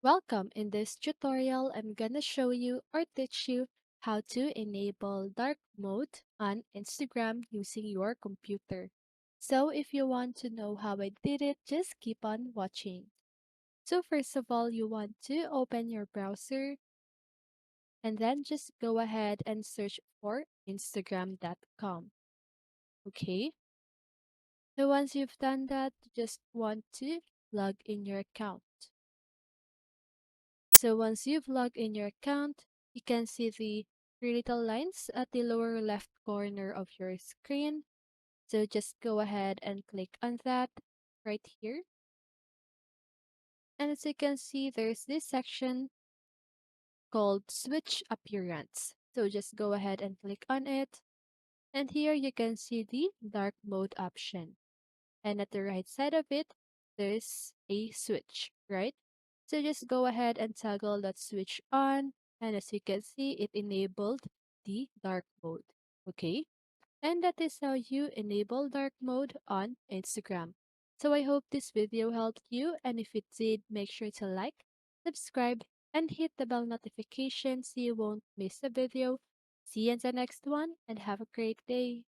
Welcome. In this tutorial, I'm gonna show you or teach you how to enable dark mode on Instagram using your computer. So if you want to know how I did it, just keep on watching. So first of all, you want to open your browser and then just go ahead and search for instagram.com. Okay? So once you've done that, you just want to log in your account. So once you've logged in your account, you can see the three little lines at the lower left corner of your screen. So just go ahead and click on that right here. And as you can see, there's this section called Switch Appearance. So just go ahead and click on it. And here you can see the dark mode option. And at the right side of it, there's a switch, right? So just go ahead and toggle that switch on. And as you can see, it enabled the dark mode. Okay? And that is how you enable dark mode on Instagram. So I hope this video helped you. And if it did, make sure to like, subscribe, and hit the bell notification so you won't miss a video. See you in the next one and have a great day.